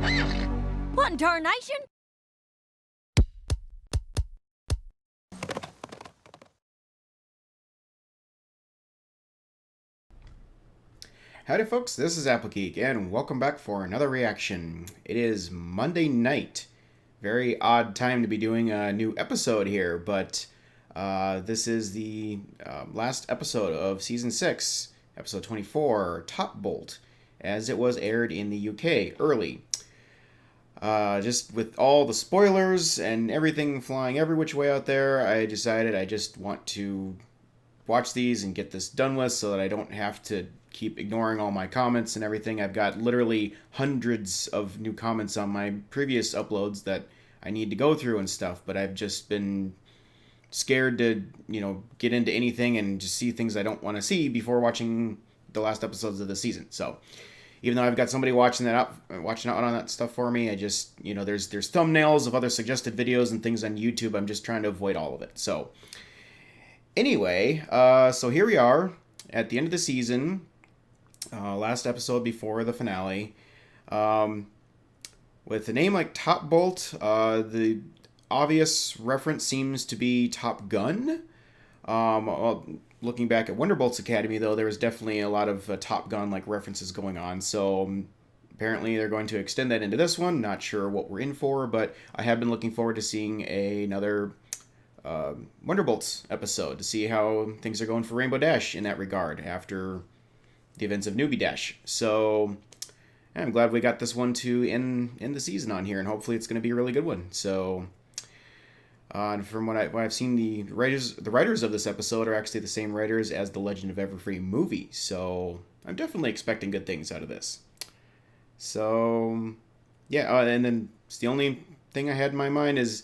What in tarnation? Howdy folks, this is Applegeek, and welcome back for another reaction. It is Monday night. Very odd time to be doing a new episode here, but this is the last episode of Season 6, Episode 24, Top Bolt, as it was aired in the UK early. Just with all the spoilers and everything flying every which way out there, I decided I just want to watch these and get this done with so that I don't have to keep ignoring all my comments and everything. I've got literally hundreds of new comments on my previous uploads that I need to go through and stuff, but I've just been scared to, get into anything and just see things I don't want to see before watching the last episodes of the season. So even though I've got somebody watching out on that stuff for me, I just, there's thumbnails of other suggested videos and things on YouTube. I'm just trying to avoid all of it. So anyway, so here we are at the end of the season, last episode before the finale. With a name like Top Bolt, the obvious reference seems to be Top Gun. Looking back at Wonderbolt's Academy, though, there was definitely a lot of Top Gun-like references going on, so apparently they're going to extend that into this one. Not sure what we're in for, but I have been looking forward to seeing another Wonderbolts episode to see how things are going for Rainbow Dash in that regard after the events of Newbie Dash. So I'm glad we got this one to end the season on here, and hopefully it's going to be a really good one. So from what I've seen, the writers of this episode are actually the same writers as the Legend of Everfree movie, so I'm definitely expecting good things out of this. So yeah, and then the only thing I had in my mind is,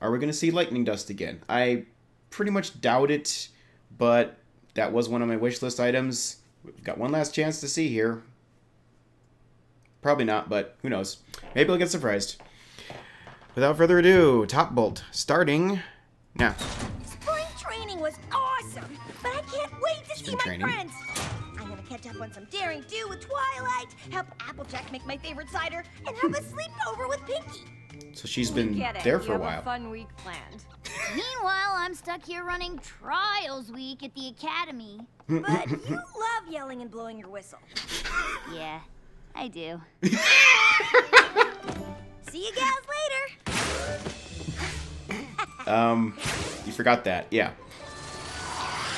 are we going to see lightning dust again? I pretty much doubt it, but that was one of my wish list items. We've got one last chance to see here. Probably not, but who knows? Maybe I'll get surprised. Without further ado, Top Bolt, starting now. Spring training was awesome, but I can't wait to see my friends. I'm gonna catch up on some daring do with Twilight, help Applejack make my favorite cider, and have a sleepover with Pinky. So she's been there for a while. Have a fun week planned. Meanwhile, I'm stuck here running Trials Week at the Academy. But you love yelling and blowing your whistle. Yeah, I do. See you gals later. You forgot that, yeah.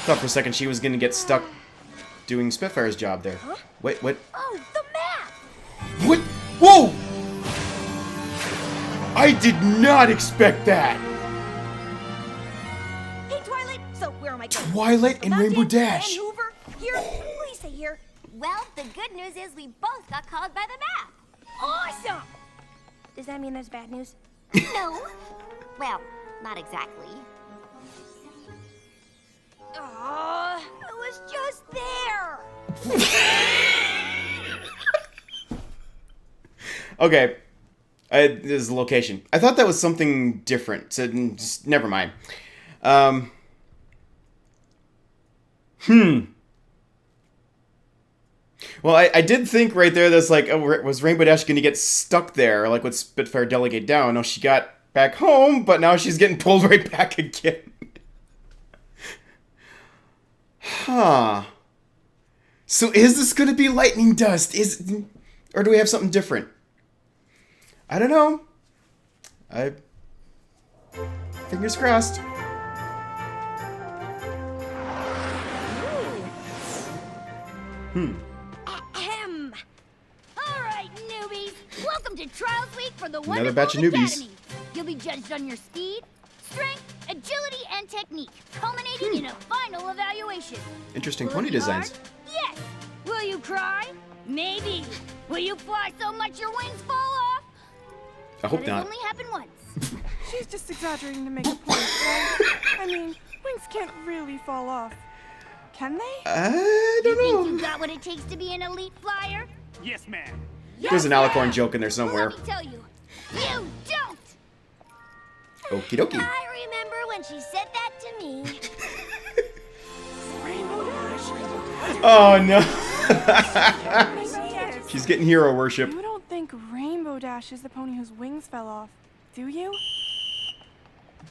Thought for a second she was gonna get stuck doing Spitfire's job there. Huh? Wait, what? Oh, the map! What? Whoa! I did not expect that! Hey, Twilight, so where am I going? Twilight and Rainbow Mountain, Dash! Van Hoover, here, Lisa here. Well, the good news is we both got called by the map. Awesome! Does that mean there's bad news? No. Well, not exactly. Aw, I was just there. Okay. This is the location. I thought that was something different, so just never mind. Well, I did think right there that's like, oh, was Rainbow Dash going to get stuck there, like with Spitfire Delegate down? No, she got back home, but now she's getting pulled right back again. Huh. So is this going to be lightning dust? Or do we have something different? I don't know. Fingers crossed. Ahem. All right, newbies. Welcome to Trials Week for the Another Wonderbolts batch of newbies. Academy. You'll be judged on your speed, strength, agility, and technique, culminating in a final evaluation. Interesting Will pony it be designs. hard? Yes. Will you cry? Maybe. Will you fly so much your wings fall off? I hope But not. it only happened once. She's just exaggerating to make a point, right? I mean, wings can't really fall off. Can they? I You don't think know. you got what it takes to be an elite flyer? Yes, ma'am. There's an alicorn joke in there somewhere. Let me tell you, you don't. Okie dokie. I remember when she said that to me. Rainbow Dash? Oh no. Rainbow Dash. She's getting hero worship. You don't think Rainbow Rainbow Dash is the pony whose wings fell off. Do you?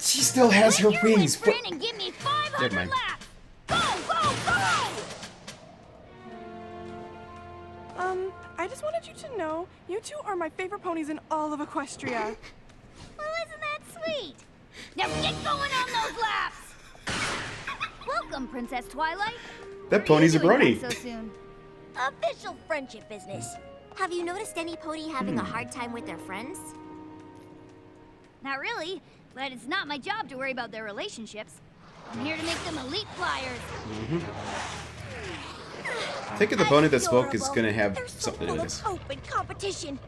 She still has her Put your wings. whisper in and give me 500 mind. laps. Go, go, go! I just wanted you to know, you two are my favorite ponies in all of Equestria. Well, isn't that sweet? Now get going on those laps. Welcome, Princess Twilight. That What are pony's you a doing brony. back so soon? Official friendship business. Have you noticed any pony having a hard time with their friends? Not really, but it's not my job to worry about their relationships. I'm here to make them elite flyers. I think of the pony that spoke is Adorable. gonna have They're so something to do full with of this. hope and competition.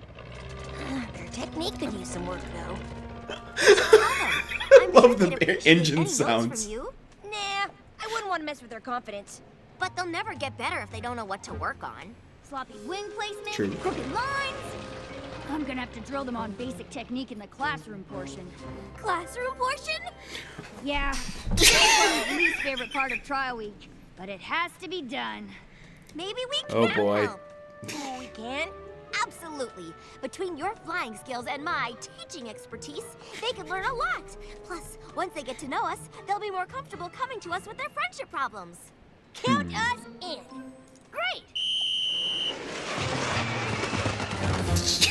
Their technique could use some work, though. I love they'd the appreciate engine any notes sounds. from you, Nah, I wouldn't want to mess with their confidence. but they'll never get better if they don't know what to work on. Sloppy wing placement, True. crooked lines. I'm gonna have to drill them on basic technique in the classroom portion. Classroom portion? Yeah, it's my least favorite part of trial week, but it has to be done. Maybe we can Oh, boy. help. Oh, we can? Absolutely. Between your flying skills and my teaching expertise, they can learn a lot. Plus, once they get to know us, they'll be more comfortable coming to us with their friendship problems. Count us in. Great!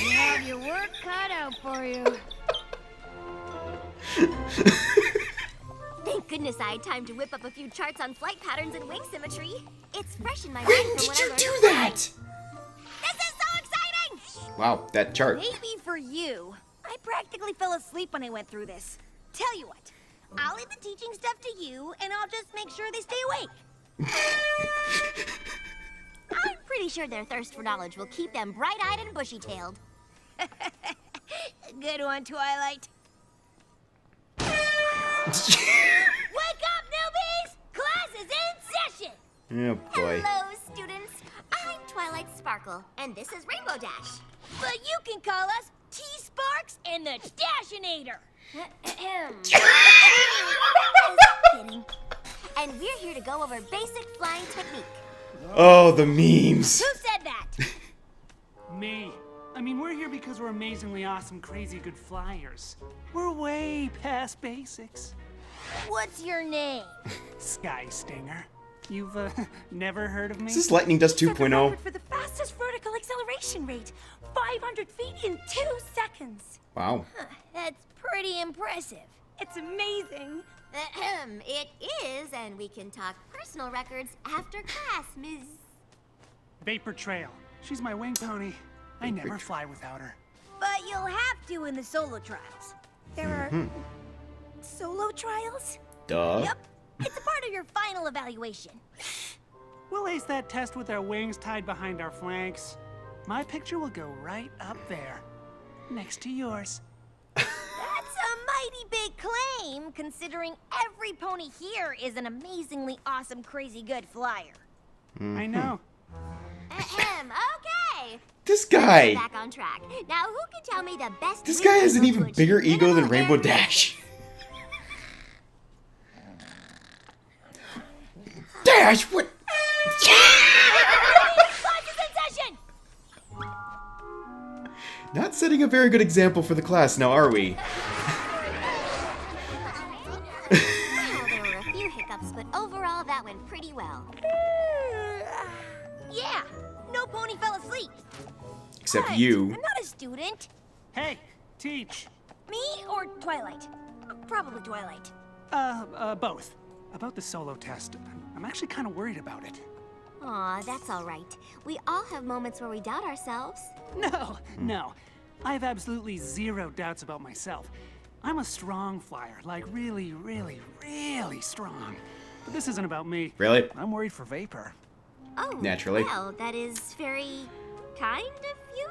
You have your work cut out for you. Thank goodness I had time to whip up a few charts on flight patterns and wing symmetry. It's fresh in my When mind from did when I you learned do to fly. that? This is so exciting! Wow, that chart. Maybe for you. I practically fell asleep when I went through this. Tell you what, I'll leave the teaching stuff to you, and I'll just make sure they stay awake. I'm pretty sure their thirst for knowledge will keep them bright-eyed and bushy-tailed. Good one, Twilight. Wake up, newbies! Class is in session! Oh boy. Hello, students. I'm Twilight Sparkle, and this is Rainbow Dash. But you can call us T-Sparks and the Dashinator. Just kidding. And we're here to go over basic flying technique. Oh, the memes. Who said that? Me. I mean, we're here because we're amazingly awesome, crazy good flyers. We're way past basics. What's your name? Sky Stinger. You've never heard of me? Is this Lightning Dust Set the 2.0? record for the fastest vertical acceleration rate, 500 feet in 2 seconds. Wow. That's pretty impressive. It's amazing. It is, and we can talk personal records after class, Ms. Vapor Trail. She's my wing pony. I never fly without her. But you'll have to in the solo trials. There are solo trials? Duh. Yep, it's a part of your final evaluation. We'll ace that test with our wings tied behind our flanks. My picture will go right up there, next to yours. That's a mighty big claim, considering every pony here is an amazingly awesome, crazy good flyer. I know. Okay. This guy. Back on track. Now, who can tell me the best? This way guy to has an even achieve bigger ego than minimal Rainbow air Dash. Dash, what? Class is in session! Not setting a very good example for the class now, are we? Well, there were a few hiccups, but overall that went pretty well. Yeah, no pony fell asleep. Except Right, you. I'm not a student. Hey, teach. Me or Twilight? Probably Twilight. Both. About the solo test, I'm actually kind of worried about it. Aw, that's all right. We all have moments where we doubt ourselves. No. I have absolutely zero doubts about myself. I'm a strong flyer, like really, really, really strong. But this isn't about me. Really? I'm worried for Vapor. Oh, Naturally. Well, that is very kind of you.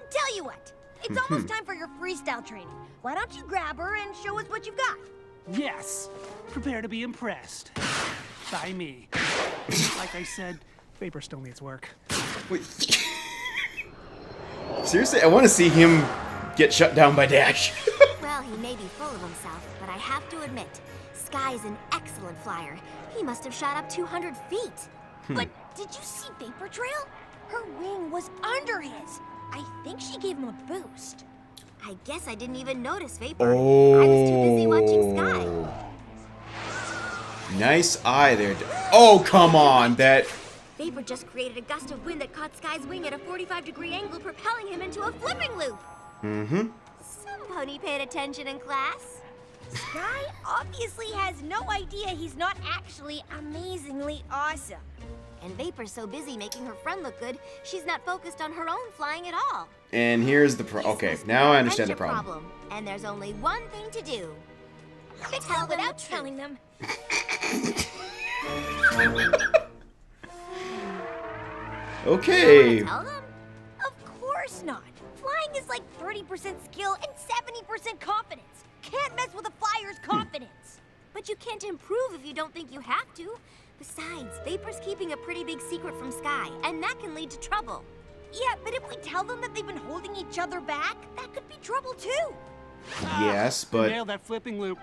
Tell you what, it's almost time for your freestyle training. Why don't you grab her and show us what you've got? Yes! Prepare to be impressed. By me. Like I said, Vapor still needs work. Wait. Seriously, I want to see him get shut down by Dash. Well, he may be full of himself, but I have to admit, Sky's an excellent flyer. He must have shot up 200 feet. But did you see Vapor Trail? Her wing was under his. I think she gave him a boost. I guess I didn't even notice Vapor. I was too busy watching Sky. Nice eye there. Oh, come on. That... Vapor just created a gust of wind that caught Sky's wing at a 45-degree angle, propelling him into a flipping loop. Mm-hmm. Some pony paid attention in class. Sky obviously has no idea he's not actually amazingly awesome. And Vapor's so busy making her friend look good, she's not focused on her own flying at all. And here's the okay, now I understand the Friendship problem. And there's only one thing to do. Tell without telling them. Okay. Tell them? Of course not. Flying is like 30% skill and 70% confidence. Can't mess with a flyer's confidence. But you can't improve if you don't think you have to. Besides, Vapor's keeping a pretty big secret from Sky, and that can lead to trouble. Yeah, but if we tell them that they've been holding each other back, that could be trouble too. Yes, I but nailed that flipping loop.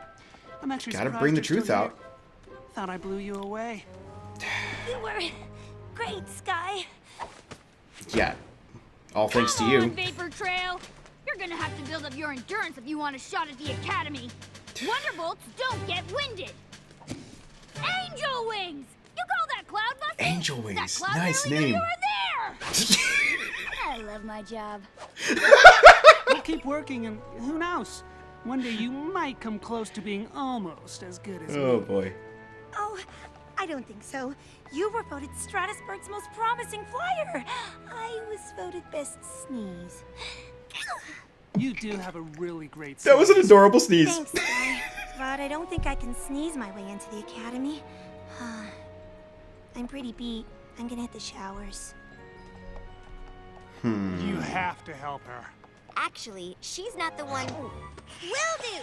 I'm actually gotta surprised bring the you're still truth here. out. Thought I blew you away. You were great, Sky. Yeah. All thanks to Come you. on, Vapor Trail. You're gonna have to build up your endurance if you want a shot at the Academy. Wonderbolts don't get winded. Angel Wings! You call that cloud busting? Angel That Wings. cloud Nice barely knew name. you were there! I love my job. We'll keep working, and who knows? One day you might come close to being almost as good as Oh me. boy. Oh, I don't think so. You were voted Stratusburg's most promising flyer. I was voted best sneeze. You do have a really great That was an sneeze. adorable sneeze. Thanks, Sky. But I don't think I can sneeze my way into the academy. I'm pretty beat. I'm gonna hit the showers. You have to help her. Actually, she's not the one. Will do!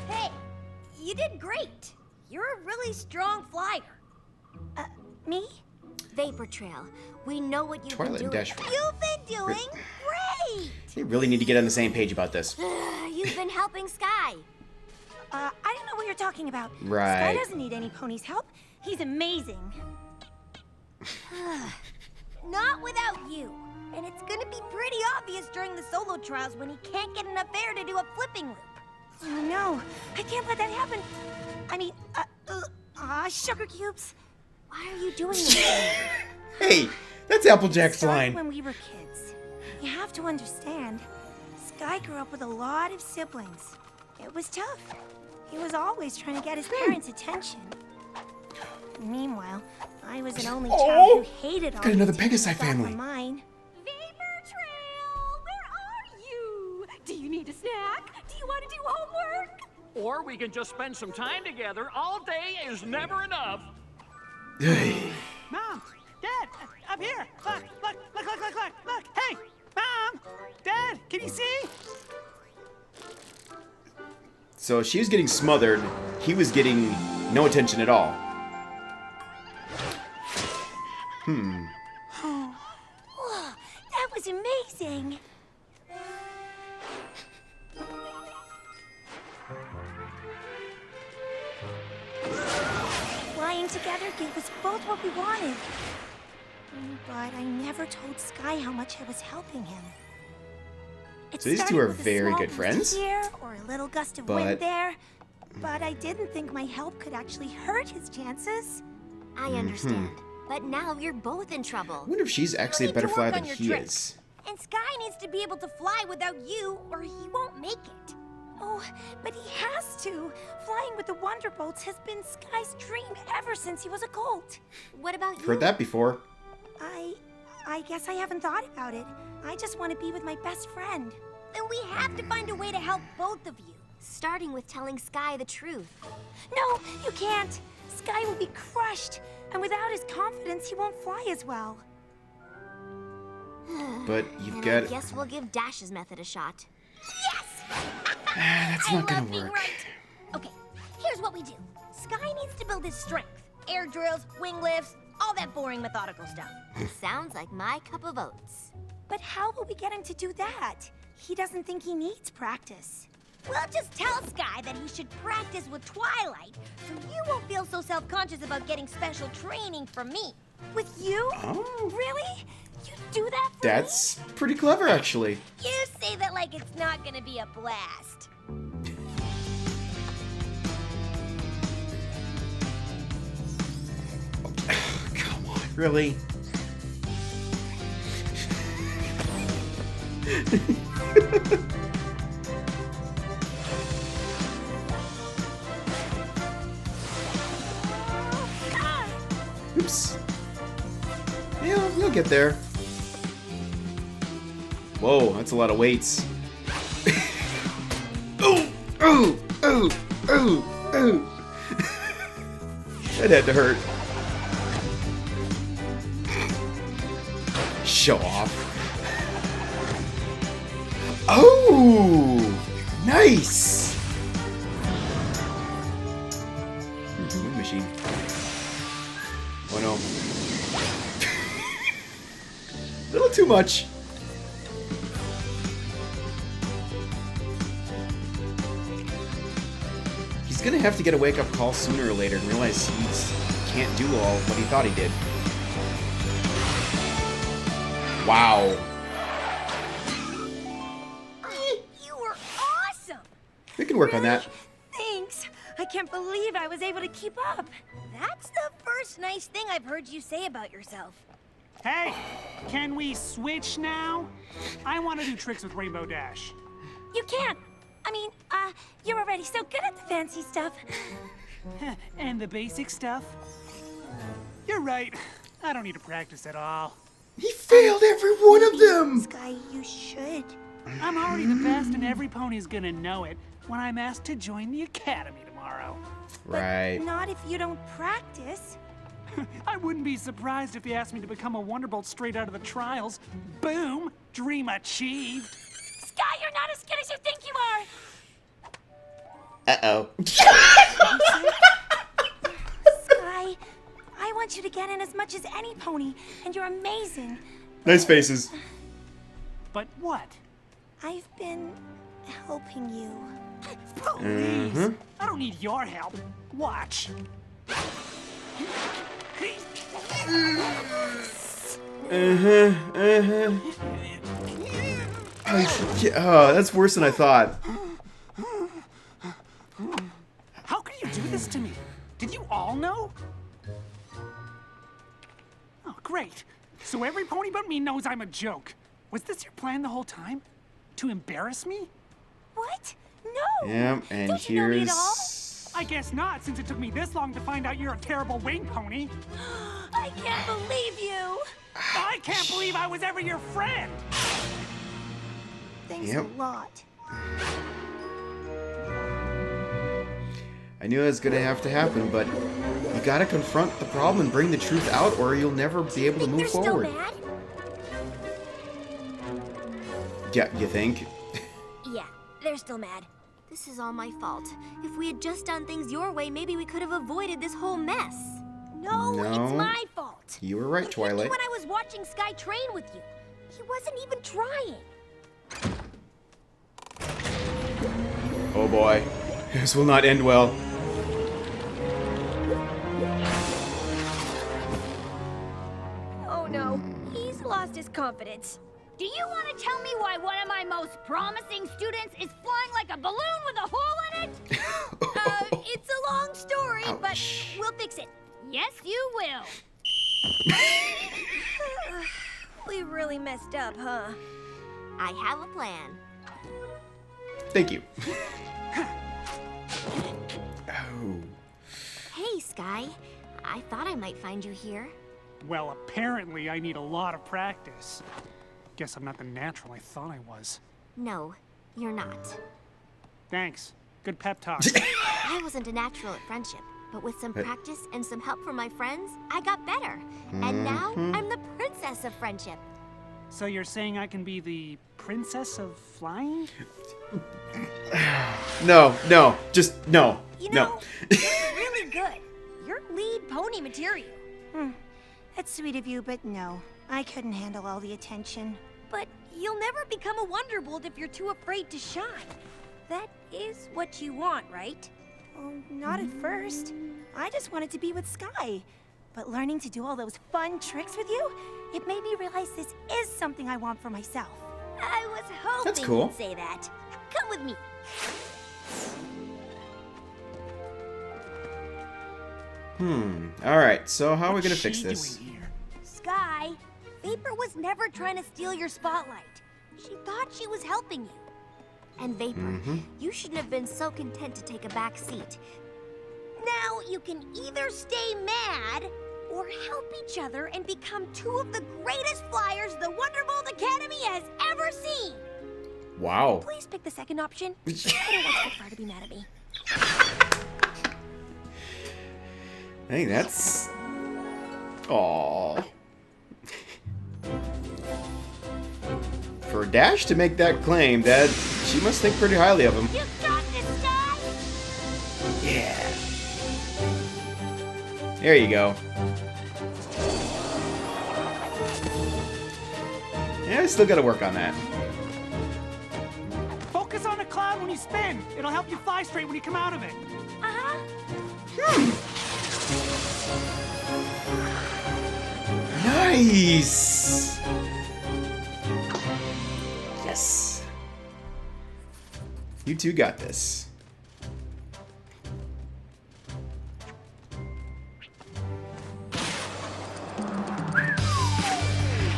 Hey, you did great. You're a really strong flyer. Me? Vapor Trail, we know what you've Twilight been and doing. Dash. You've been doing great! They really need to get on the same page about this. You've been helping Sky. I don't know what you're talking about. Right. Sky doesn't need any pony's help. He's amazing. Not without you. And it's gonna be pretty obvious during the solo trials when he can't get enough air to do a flipping loop. Oh no, I can't let that happen. I mean, sugar cubes. Why are you doing this? Hey, that's Applejack's Started line. when we were kids. You have to understand, Sky grew up with a lot of siblings. It was tough. He was always trying to get his parents' attention. Meanwhile, I was an only child who hated all got another the attention Pegasi I got from family. mine. Vapor Trail, where are you? Do you need a snack? Do you want to do homework? Or we can just spend some time together. All day is never enough. Mom! Dad! Up here! Look! Look! Look! Look! Look! Look! Look! Hey! Mom! Dad! Can you see? So she was getting smothered. He was getting no attention at all. Whoa, that was amazing. Flying together gave us both what we wanted. But I never told Sky how much I was helping him. It So these two started are with a very small good boost friends? Here, or a little gust of But- wind there. But I didn't think my help could actually hurt his chances. I understand. But now you're both in trouble. I wonder if she's actually a need better to flyer work than on your he tricks. is. And Sky needs to be able to fly without you, or he won't make it. Oh, but he has to. Flying with the Wonderbolts has been Sky's dream ever since he was a colt. What about you? Heard that before. I guess I haven't thought about it. I just want to be with my best friend. Then we have to find a way to help both of you. Starting with telling Sky the truth. No, you can't. Sky will be crushed, and without his confidence, he won't fly as well. But you've Then I got... guess we'll give Dash's method a shot. That's not gonna being work. right. Okay, here's what we do. Sky needs to build his strength. Air drills, wing lifts, all that boring methodical stuff. Sounds like my cup of oats. But how will we get him to do that? He doesn't think he needs practice. We'll just tell Sky that he should practice with Twilight, so you won't feel so self-conscious about getting special training from me. With you? Oh. Really? You do that for That's pretty clever, actually. me? You say that like it's not gonna be a blast. Come on, really? Oops. Yeah, you'll get there. Whoa, that's a lot of weights. Ooh, ooh, ooh, ooh, ooh. That had to hurt. Show off. Oh, nice. Wind machine. Oh no. A little too much. He's gonna have to get a wake-up call sooner or later and realize he can't do all what he thought he did. Wow. You were awesome! We can work on that. Thanks. I can't believe I was able to keep up. That's the first nice thing I've heard you say about yourself. Hey, can we switch now? I want to do tricks with Rainbow Dash. You can't. I mean, you're already so good at the fancy stuff. And the basic stuff? You're right. I don't need to practice at all. He failed every one of them! Sky, you should. I'm already the best, and every pony's gonna know it when I'm asked to join the academy tomorrow. Right. Not if you don't practice. I wouldn't be surprised if he asked me to become a Wonderbolt straight out of the trials. Boom! Dream achieved. Sky, you're not as good as you think you are. Uh-oh. Sky, I want you to get in as much as any pony, and you're amazing. Nice faces. But what? I've been helping you. Please. I don't need your help. Watch. Oh, that's worse than I thought. How could you do this to me? Did you all know? Oh, great. So every pony but me knows I'm a joke. Was this your plan the whole time? To embarrass me? What? No. Yeah, and Don't you know me at all? here's... I guess not, since it took me this long to find out you're a terrible wing pony. I can't believe you. I can't believe I was ever your friend. Thanks Yep. a lot. I knew it was gonna have to happen, but you gotta confront the problem and bring the truth out, or you'll never be able to Think move they're forward. still mad? Yeah, you think? Yeah, they're still mad. This is all my fault. If we had just done things your way, maybe we could have avoided this whole mess. No, No. it's my fault. You were right, It hit me Twilight. when I was watching Sky train with you. He wasn't even trying. Oh boy. This will not end well. Oh no, he's lost his confidence. Do you want to tell me why one of my most promising students is flying like a balloon with a hole in it? It's a long story, but Ouch. we'll fix it. Yes, you will. We really messed up, huh? I have a plan. Thank you. Oh. Hey, Sky. I thought I might find you here. Well, apparently I need a lot of practice. Guess I'm not the natural I thought I was. No, you're not. Thanks. Good pep talk. I wasn't a natural at friendship, but with some practice and some help from my friends, I got better. And now I'm the princess of friendship. So you're saying I can be the princess of flying? No, no, just no. You No. know, you're really good. You're lead pony material. That's sweet of you, but no. I couldn't handle all the attention. But you'll never become a Wonderbolt if you're too afraid to shine. That is what you want, right? Well, not at first. I just wanted to be with Sky. But learning to do all those fun tricks with you, it made me realize this is something I want for myself. I was hoping That's cool. you'd say that. Come with me. Alright, so how are we gonna What's fix she this? doing here? Sky, Vapor was never trying to steal your spotlight. She thought she was helping you. And Vapor, you shouldn't have been so content to take a back seat. Now you can either stay mad or help each other and become two of the greatest flyers the Wonderbolt Academy has ever seen. Wow. Please pick the second option. I don't want Spitfire to be mad at me. Hey, that's... Aww. For Dash to make that claim, that she must think pretty highly of him. You got this, Sky! Yeah. There you go. Yeah, I still gotta work on that. Focus on the cloud when you spin. It'll help you fly straight when you come out of it. Nice! Yes. You two got this.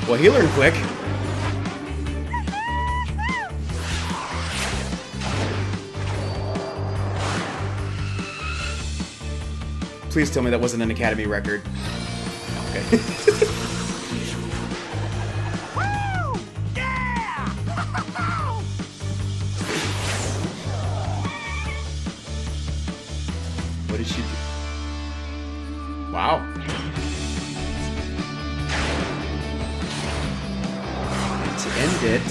Well, he learned quick. Please tell me that wasn't an Academy record. Okay. Woo! Yeah! What did she do? Wow. And to end it...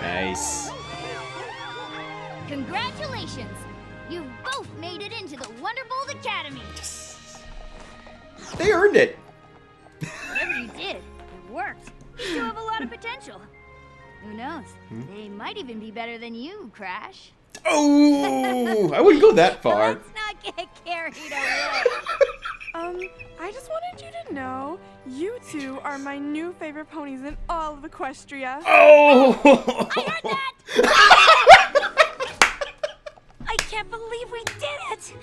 Nice. Congratulations! You've both made it into the Wonderbolt Academy. They earned it. Whatever you did, it worked. You still have a lot of potential. Who knows? They might even be better than you, Crash. Oh, I wouldn't go that far. Let's not get carried away. I just wanted you to know, you two are my new favorite ponies in all of Equestria. Oh! I heard that! I can't believe we did it!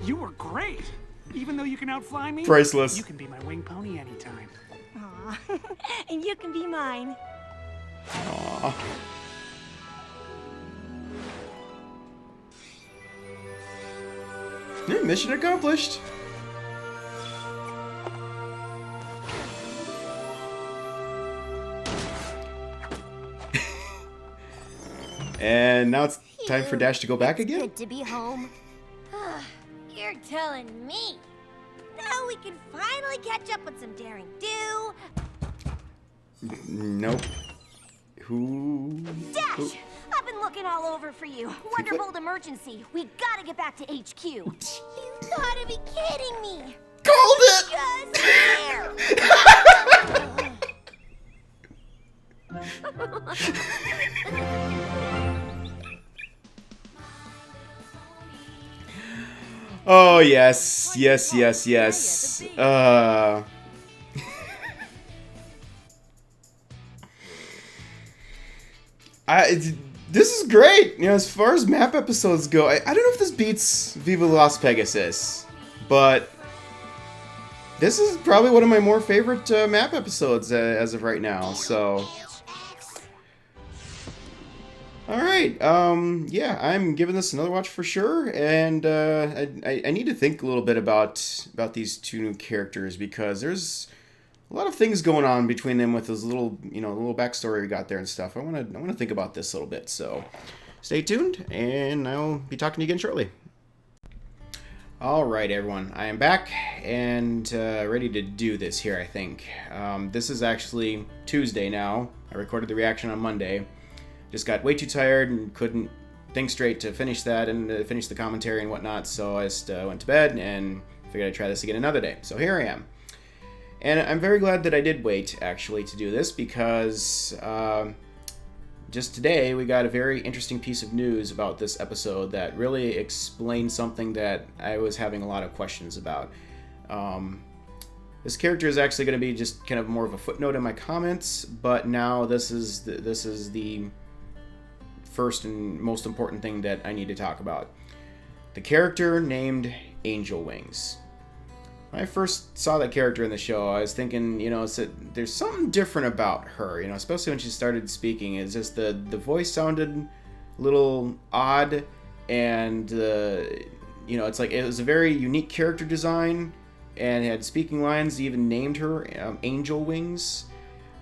You were great. Even though you can outfly me, Priceless. you can be my wing pony anytime. Aw. And you can be mine. Aw. Yeah, mission accomplished. And now it's time for Dash to go back again? Good to be home. You're telling me. Now we can finally catch up with some daring do. Nope. Who? Dash! I've been looking all over for you. Wonderbolt emergency. We gotta get back to HQ. You gotta be kidding me. Called it! Just there. Oh, yes. Yes, yes, yes. This is great. You know, as far as map episodes go, I don't know if this beats Viva Las Pegasus, but this is probably one of my more favorite map episodes as of right now, so... Alright, yeah, I'm giving this another watch for sure, and I need to think a little bit about these two new characters, because there's a lot of things going on between them with this little, you know, little backstory we got there and stuff. I want to think about this a little bit, so stay tuned, and I'll be talking to you again shortly. Alright, everyone, I am back, and ready to do this here, I think. This is actually Tuesday now. I recorded the reaction on Monday. Just got way too tired and couldn't think straight to finish that and finish the commentary and whatnot, so I just went to bed and figured I'd try this again another day. So here I am. And I'm very glad that I did wait, actually, to do this, because just today we got a very interesting piece of news about this episode that really explained something that I was having a lot of questions about. This character is actually going to be just kind of more of a footnote in my comments, but now this is the first and most important thing that I need to talk about. The character named Angel Wings. When I first saw that character in the show, I was thinking, there's something different about her, especially when she started speaking. It's just the voice sounded a little odd, and it's like it was a very unique character design, and had speaking lines. They even named her Angel Wings,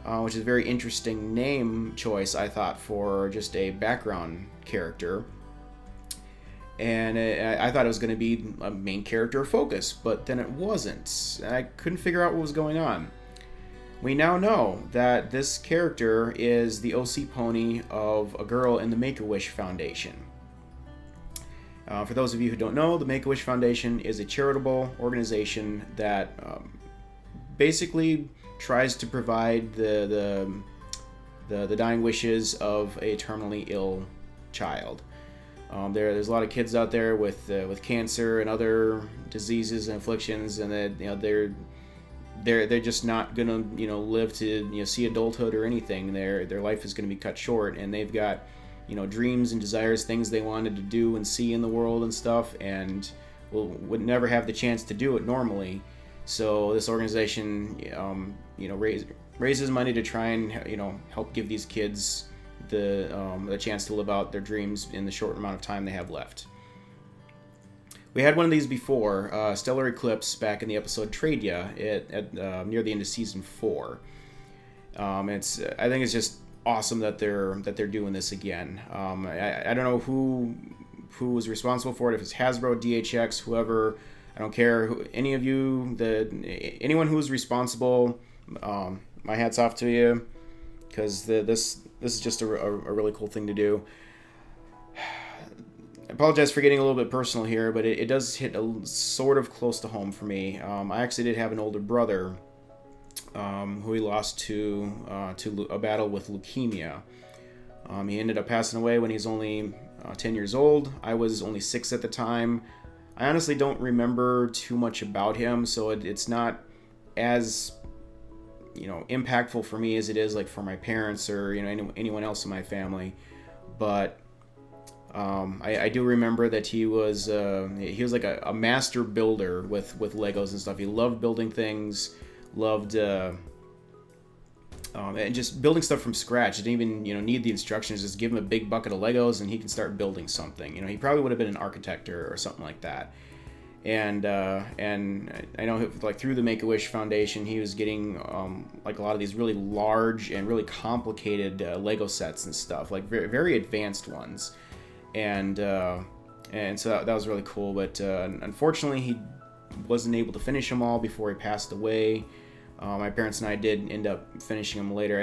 which is a very interesting name choice, I thought, for just a background character. And I thought it was going to be a main character focus, but then it wasn't. I couldn't figure out what was going on. We now know that this character is the OC pony of a girl in the Make-A-Wish Foundation. For those of you who don't know, the Make-A-Wish Foundation is a charitable organization that basically tries to provide the dying wishes of a terminally ill child. There's a lot of kids out there with cancer and other diseases and afflictions, and that they're just not gonna live to see adulthood or anything. Their life is gonna be cut short, and they've got dreams and desires, things they wanted to do and see in the world and stuff, and would never have the chance to do it normally. So this organization raises money to try and help give these kids the chance to live out their dreams in the short amount of time they have left. We had one of these before, Stellar Eclipse, back in the episode Trade Ya, near the end of season 4. I think it's just awesome that they're doing this again. I don't know who was responsible for it, if it's Hasbro, DHX, whoever. I don't care. Any of you, anyone who was responsible, my hat's off to you, because this is just a really cool thing to do. I apologize for getting a little bit personal here, but it does hit sort of close to home for me. I actually did have an older brother who he lost to a battle with leukemia. He ended up passing away when he was only 10 years old. I was only 6 at the time. I honestly don't remember too much about him, so it's not as impactful for me as it is like for my parents or anyone else in my family. But I do remember that he was like a master builder with Legos and stuff. He loved building things, loved and just building stuff from scratch. Didn't even need the instructions. Just give him a big bucket of Legos and he can start building something. He probably would have been an architect or something like that. And I know like through the Make-A-Wish Foundation, he was getting like a lot of these really large and really complicated Lego sets and stuff, like very, very advanced ones. And so that was really cool. But unfortunately, he wasn't able to finish them all before he passed away. My parents and I did end up finishing them later.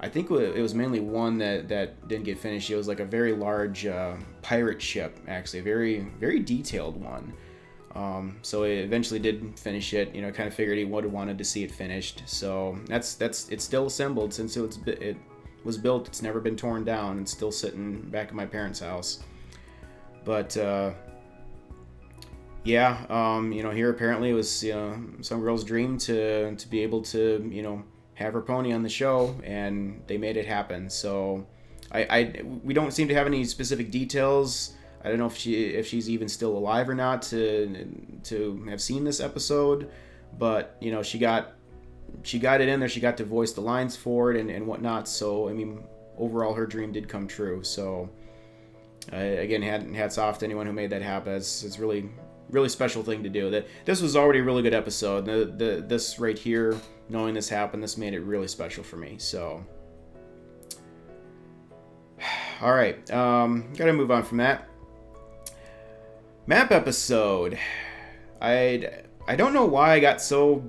I think it was mainly one that didn't get finished. It was like a very large pirate ship, actually, a very, very detailed one. So it eventually did finish it. Kind of figured he would have wanted to see it finished. So it's still assembled since it was built. It's never been torn down. It's still sitting back at my parents' house. But here apparently it was some girl's dream to be able to have her pony on the show, and they made it happen. So we don't seem to have any specific details. I don't know if she's even still alive or not to have seen this episode, but she got it in there. She got to voice the lines for it and whatnot. So I mean, overall, her dream did come true. So again, hats off to anyone who made that happen. It's really, really special thing to do. This was already a really good episode. This right here, knowing this happened, this made it really special for me. So all right, gotta move on from that. Map episode. I don't know why I got so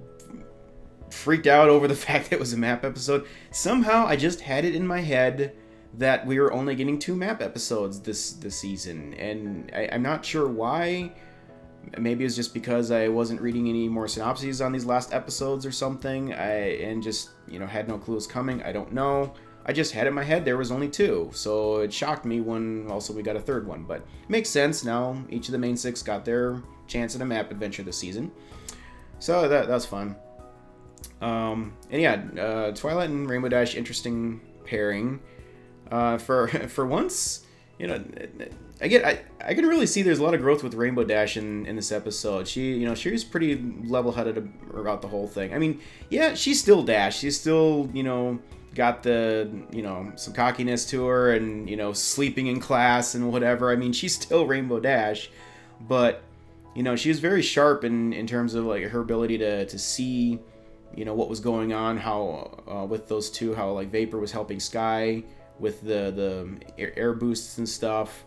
freaked out over the fact that it was a map episode. Somehow I just had it in my head that we were only getting 2 map episodes this season, and I'm not sure why. Maybe it's just because I wasn't reading any more synopses on these last episodes or something, and just, you know, had no clue it was coming. I don't know. I just had it in my head there was only 2, so it shocked me when also we got a 3rd one. But it makes sense now. Each of the main 6 got their chance at a map adventure this season, so that was fun. And yeah, Twilight and Rainbow Dash, interesting pairing. For once, you know, I can really see there's a lot of growth with Rainbow Dash in this episode. She was pretty level-headed about the whole thing. I mean, yeah, she's still Dash. She's still, you know, got the, you know, some cockiness to her, and, you know, sleeping in class and whatever. I mean, she's still Rainbow Dash, but, you know, she was very sharp in terms of, like, her ability to see, you know, what was going on, how with those two, how, like, Vapor was helping Sky with the air boosts and stuff.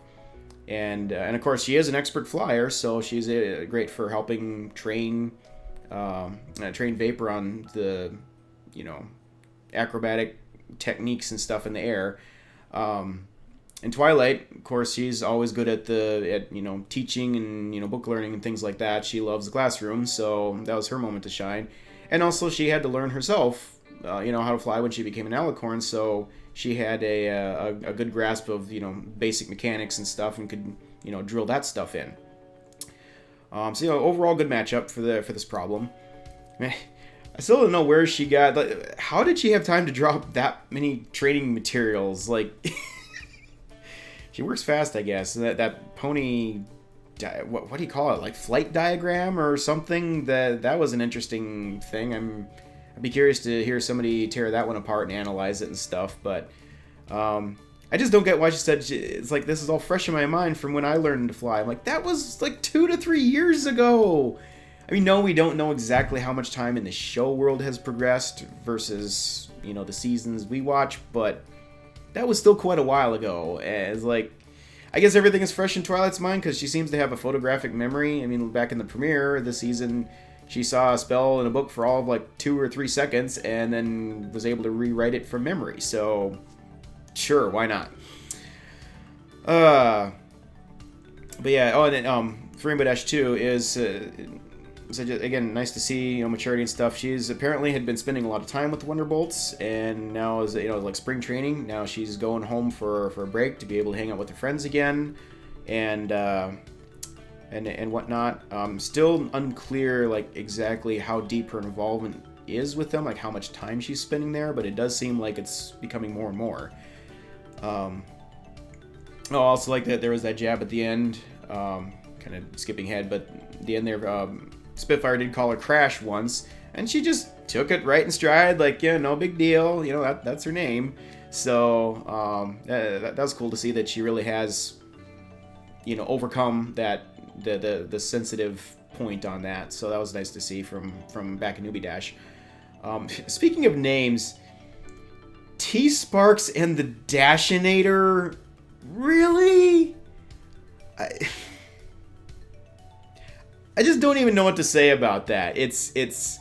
And of course, she is an expert flyer, so she's great for helping train Vapor on the, you know, acrobatic techniques and stuff in the air. And Twilight, of course, she's always good at you know, teaching and, you know, book learning and things like that. She loves the classroom, so that was her moment to shine. And also, she had to learn herself, you know, how to fly when she became an alicorn, so she had a good grasp of, you know, basic mechanics and stuff, and could, you know, drill that stuff in. So, you know, overall good matchup for this problem. I still don't know where she got, like, how did she have time to drop that many training materials? Like, she works fast, I guess. That pony, what do you call it? Like flight diagram or something? That was an interesting thing. I'd be curious to hear somebody tear that one apart and analyze it and stuff, but I just don't get why she said it's like, this is all fresh in my mind from when I learned to fly. I'm like, that was like 2 to 3 years ago. I mean, no, we don't know exactly how much time in the show world has progressed versus, you know, the seasons we watch, but that was still quite a while ago. And it's like, I guess everything is fresh in Twilight's mind because she seems to have a photographic memory. I mean, back in the premiere of the season, she saw a spell in a book for all of like 2 or 3 seconds and then was able to rewrite it from memory. So, sure, why not? But yeah, oh, and then for Rainbow Dash 2 is, so just, again, nice to see, you know, maturity and stuff. She's apparently had been spending a lot of time with the Wonderbolts, and now is, you know, like spring training. Now she's going home for a break to be able to hang out with her friends again, and whatnot. Still unclear, like, exactly how deep her involvement is with them, like how much time she's spending there, but it does seem like it's becoming more and more. I also like that there was that jab at the end, kind of skipping ahead, but at the end there, Spitfire did call her Crash once, and she just took it right in stride, like, yeah, no big deal, you know, that's her name. So that was cool to see that she really has, you know, overcome that the sensitive point on that. So that was nice to see from back in Newbie Dash. Speaking of names, T-Sparks and the Dashinator, really? I just don't even know what to say about that. It's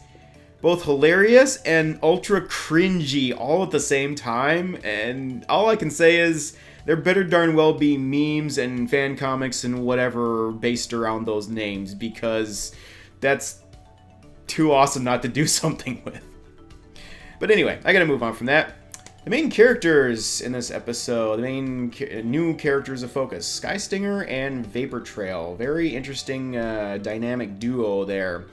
both hilarious and ultra cringy all at the same time, and all I can say is there better darn well be memes and fan comics and whatever based around those names, because that's too awesome not to do something with. But anyway, I gotta move on from that. The main characters in this episode, the main new characters of focus, Sky Stinger and Vapor Trail. Very interesting dynamic duo there.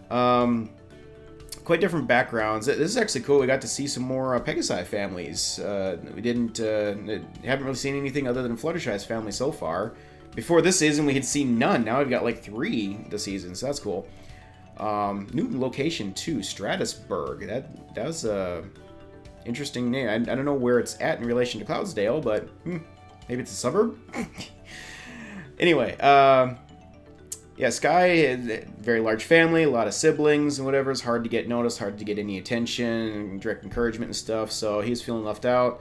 Quite different backgrounds. This is actually cool. We got to see some more Pegasi families. We haven't really seen anything other than Fluttershy's family so far. Before this season, we had seen none. Now we've got like 3 this season, so that's cool. New location too, Stratusburg. That was a interesting name. I don't know where it's at in relation to Cloudsdale, but maybe it's a suburb? Anyway, yeah, Sky is a very large family, a lot of siblings and whatever. It's hard to get noticed, hard to get any attention, direct encouragement and stuff, so he's feeling left out.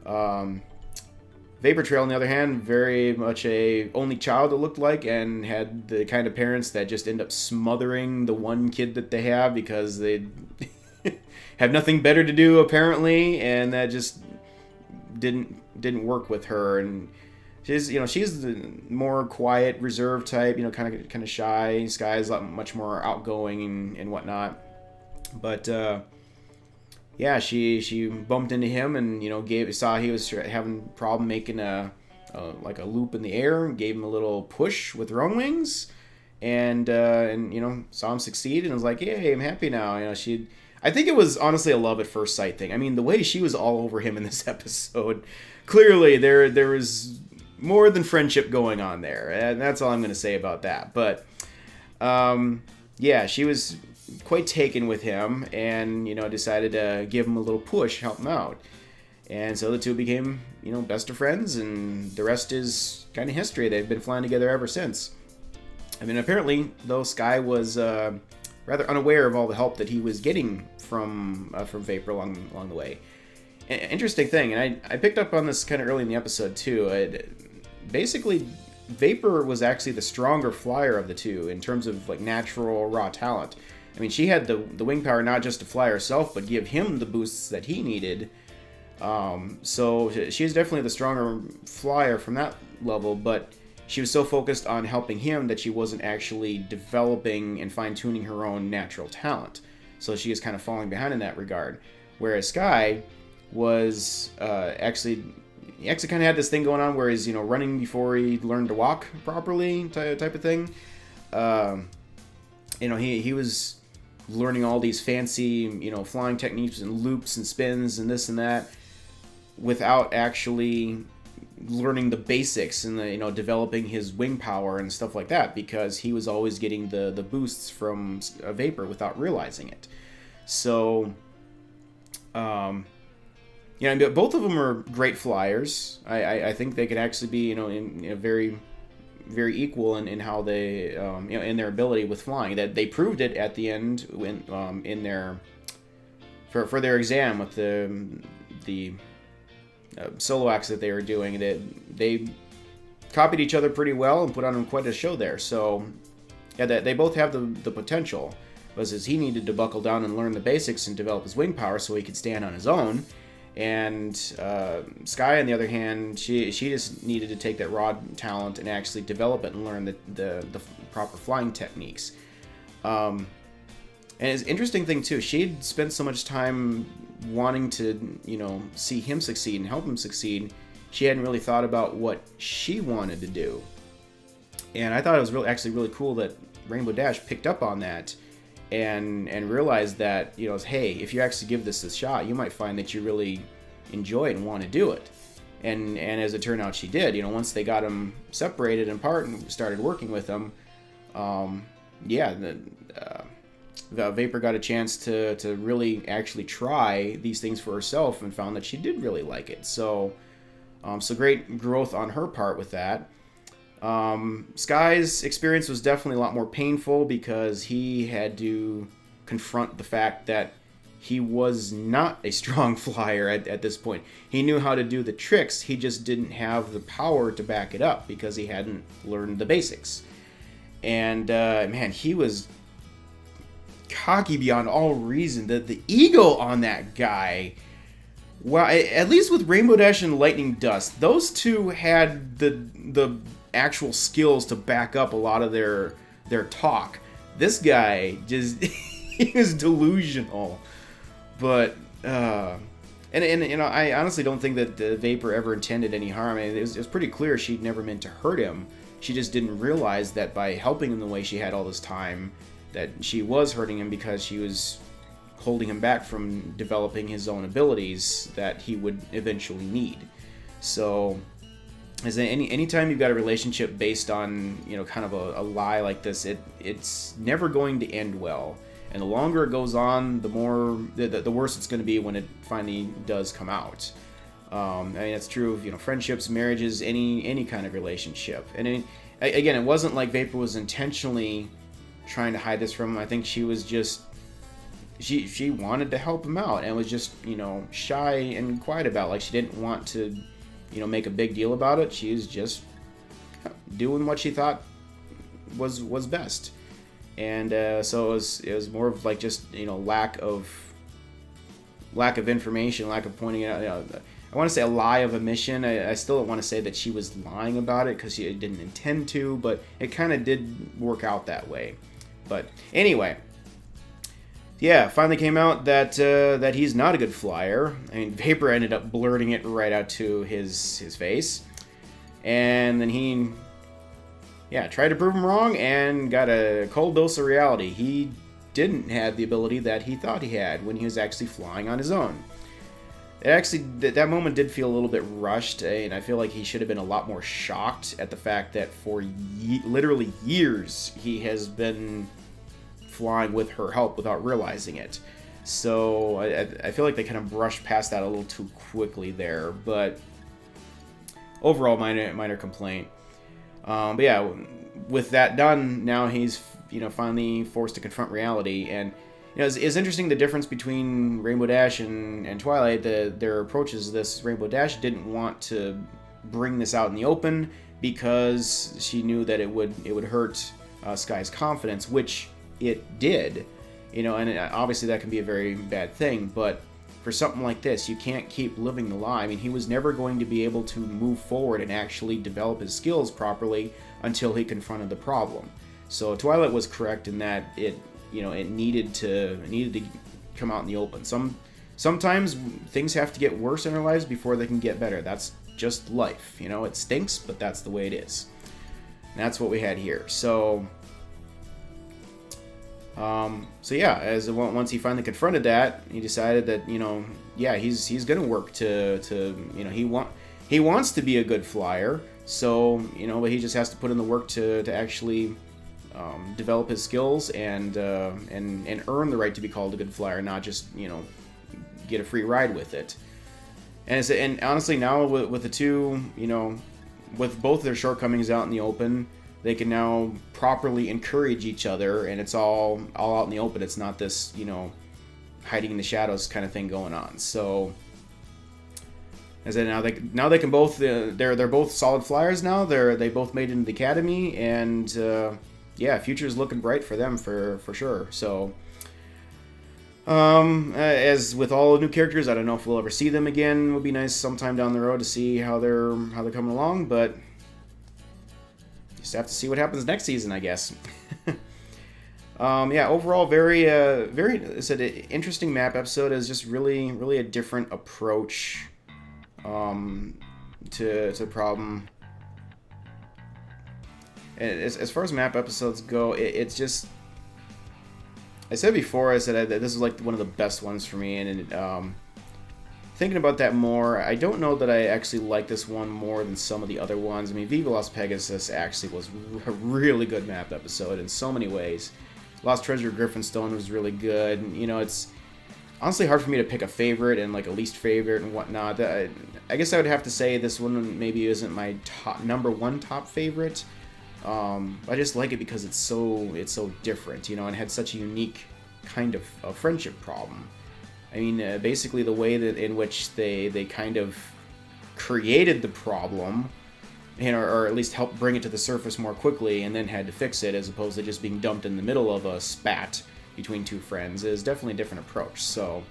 Vapor Trail, on the other hand, very much a only child, it looked like, and had the kind of parents that just end up smothering the one kid that they have because they have nothing better to do, apparently, and that just didn't work with her. And she's the more quiet, reserved type, kind of shy. Sky is much more outgoing and whatnot. But yeah, she bumped into him and saw he was having a problem making a loop in the air, and gave him a little push with her own wings, and saw him succeed, and was like, "Hey, I'm happy now." I think it was honestly a love at first sight thing. I mean, the way she was all over him in this episode, clearly there was more than friendship going on there, and that's all I'm going to say about that. But yeah, she was quite taken with him, and decided to give him a little push, help him out. And so the two became, best of friends, and the rest is kind of history. They've been flying together ever since. I mean, apparently, though, Sky was rather unaware of all the help that he was getting from Vapor along the way. Interesting thing, and I picked up on this kind of early in the episode too. Basically, Vapor was actually the stronger flyer of the two in terms of like natural raw talent. I mean, she had the wing power not just to fly herself, but give him the boosts that he needed. So she's definitely the stronger flyer from that level, but she was so focused on helping him that she wasn't actually developing and fine-tuning her own natural talent. So she is kind of falling behind in that regard. Whereas Sky was actually kind of had this thing going on where he's running before he learned to walk properly type of thing. He was learning all these fancy flying techniques and loops and spins and this and that, without actually learning the basics and developing his wing power and stuff like that, because he was always getting the boosts from Vapor without realizing it. So both of them are great flyers. I think they could actually be in very, very equal in how they in their ability with flying. That they proved it at the end when in their for their exam with the solo acts that they were doing. They copied each other pretty well and put on quite a show there. So yeah, they both have the potential. But as he needed to buckle down and learn the basics and develop his wing power so he could stand on his own. And Sky, on the other hand, she just needed to take that raw talent and actually develop it and learn the proper flying techniques. And it's an interesting thing too. She'd spent so much time wanting to see him succeed and help him succeed. She hadn't really thought about what she wanted to do. And I thought it was really cool that Rainbow Dash picked up on that and realized that hey, if you actually give this a shot, you might find that you really enjoy it and want to do it. And as it turned out, she did. Once they got him separated and apart and started working with him, the Vapor got a chance to really actually try these things for herself and found that she did really like it. So great growth on her part with that. Sky's experience was definitely a lot more painful because he had to confront the fact that he was not a strong flyer at this point. He knew how to do the tricks, he just didn't have the power to back it up because he hadn't learned the basics. And man, he was cocky beyond all reason. The ego on that guy. Well, at least with Rainbow Dash and Lightning Dust, those two had the actual skills to back up a lot of their talk. This guy just he was delusional. But I honestly don't think that the Vapor ever intended any harm. It was pretty clear she'd never meant to hurt him. She just didn't realize that by helping him the way she had all this time, that she was hurting him because she was holding him back from developing his own abilities that he would eventually need. So, as anytime you've got a relationship based on kind of a lie like this, it's never going to end well. And the longer it goes on, the worse it's going to be when it finally does come out. I mean, it's true of friendships, marriages, any kind of relationship. And again, it wasn't like Vapor was intentionally trying to hide this from him. I think she was just she wanted to help him out and was just shy and quiet about it. Like she didn't want to make a big deal about it. She was just doing what she thought was best. And so it was more of like just lack of lack of information, lack of pointing it out. I want to say a lie of omission. I still don't want to say that she was lying about it because she didn't intend to, but it kind of did work out that way. But anyway, yeah, finally came out that that he's not a good flyer. I mean, Vapor ended up blurting it right out to his face, and then he, yeah, tried to prove him wrong and got a cold dose of reality. He didn't have the ability that he thought he had when he was actually flying on his own. It actually, that moment did feel a little bit rushed, and I feel like he should have been a lot more shocked at the fact that for literally years he has been flying with her help without realizing it. So I feel like they kind of brushed past that a little too quickly there, but overall minor complaint. But yeah, with that done, now he's finally forced to confront reality. And it's interesting the difference between Rainbow Dash and Twilight. Their approaches to this. Rainbow Dash didn't want to bring this out in the open because she knew that it would hurt Sky's confidence, which it did. And obviously that can be a very bad thing. But for something like this, you can't keep living the lie. I mean, he was never going to be able to move forward and actually develop his skills properly until he confronted the problem. So Twilight was correct in that it needed to come out in the open. Sometimes things have to get worse in our lives before they can get better. That's just life. It stinks, but that's the way it is. And that's what we had here. So yeah, once he finally confronted that, he decided that he's gonna work to he wants to be a good flyer. So but he just has to put in the work to actually develop his skills and earn the right to be called a good flyer, not just get a free ride with it. And honestly, now with the two, with both their shortcomings out in the open, they can now properly encourage each other, and it's all out in the open. It's not this hiding in the shadows kind of thing going on. So as I said, now they can both they're both solid flyers now. They both made it into the academy, and yeah, future's looking bright for them for sure. So as with all the new characters, I don't know if we'll ever see them again. It would be nice sometime down the road to see how they're coming along, but just have to see what happens next season, I guess. Yeah, overall, very interesting map episode. Is just really a different approach to the problem. And as far as map episodes go, it's just, I said before, I said that this is like one of the best ones for me, and thinking about that more, I don't know that I actually like this one more than some of the other ones. I mean, Viva Las Pegasus actually was a really good map episode in so many ways. Lost Treasure of Griffinstone was really good. It's honestly hard for me to pick a favorite and like a least favorite and whatnot. I guess I would have to say this one maybe isn't my number one top favorite. I just like it because it's so different, and had such a unique kind of friendship problem. I mean, basically the way that in which they kind of created the problem, or at least helped bring it to the surface more quickly, and then had to fix it, as opposed to just being dumped in the middle of a spat between two friends, is definitely a different approach. So,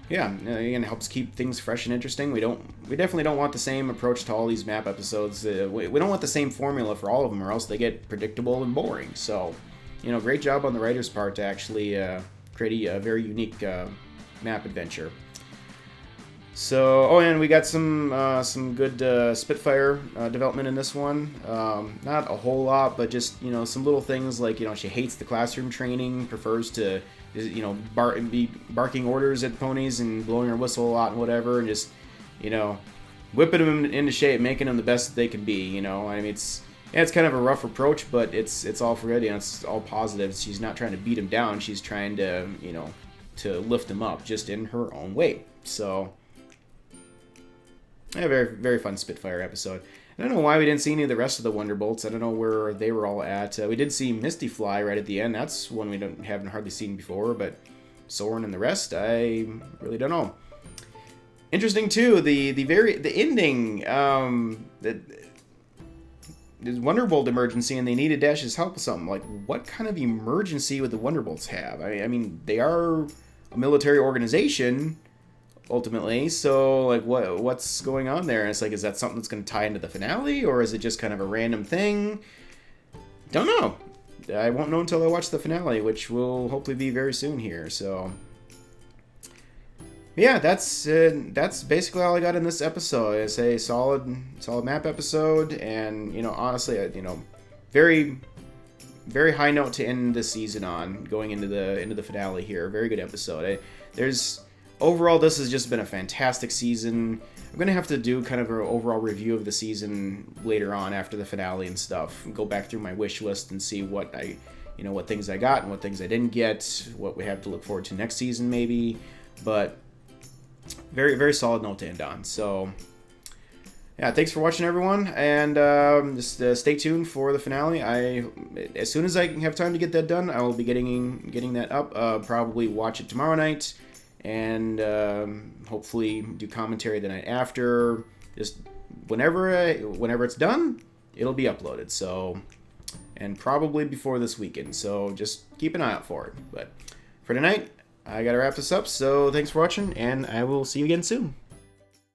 yeah, again, it helps keep things fresh and interesting. We definitely don't want the same approach to all these map episodes. We don't want the same formula for all of them, or else they get predictable and boring. So, great job on the writer's part to actually create a very unique map adventure. So, and we got some good Spitfire development in this one. Not a whole lot, but just some little things like she hates the classroom training, prefers to be barking orders at ponies and blowing her whistle a lot and whatever, and just whipping them into shape, making them the best that they can be. I mean, it's kind of a rough approach, but it's all for good. It's all positive. She's not trying to beat him down. She's trying to to lift him up, just in her own way. So, yeah, very very fun Spitfire episode. I don't know why we didn't see any of the rest of the Wonderbolts. I don't know where they were all at. We did see Misty fly right at the end. That's one we haven't hardly seen before, but Soren and the rest, I really don't know. Interesting too, the ending. Wonderbolt emergency and they needed Dash's help with something. Like, what kind of emergency would the Wonderbolts have? I mean, they are a military organization, ultimately, so, like, what's going on there? And it's like, is that something that's going to tie into the finale, or is it just kind of a random thing? Don't know. I won't know until I watch the finale, which will hopefully be very soon here, so... Yeah, that's basically all I got in this episode. It's a solid map episode, and, you know, honestly, you know, very high note to end the season on, going into the finale here. Very good episode. Overall, this has just been a fantastic season. I'm gonna have to do kind of an overall review of the season later on after the finale and stuff. Go back through my wish list and see what what things I got and what things I didn't get, what we have to look forward to next season maybe. But very, very solid note to end on. So, yeah, thanks for watching, everyone, and just stay tuned for the finale. As soon as I have time to get that done, I will be getting that up. Probably watch it tomorrow night, and hopefully do commentary the night after. Just whenever it's done, it'll be uploaded. So, and probably before this weekend. So just keep an eye out for it. But for tonight, I gotta wrap this up, so thanks for watching, and I will see you again soon.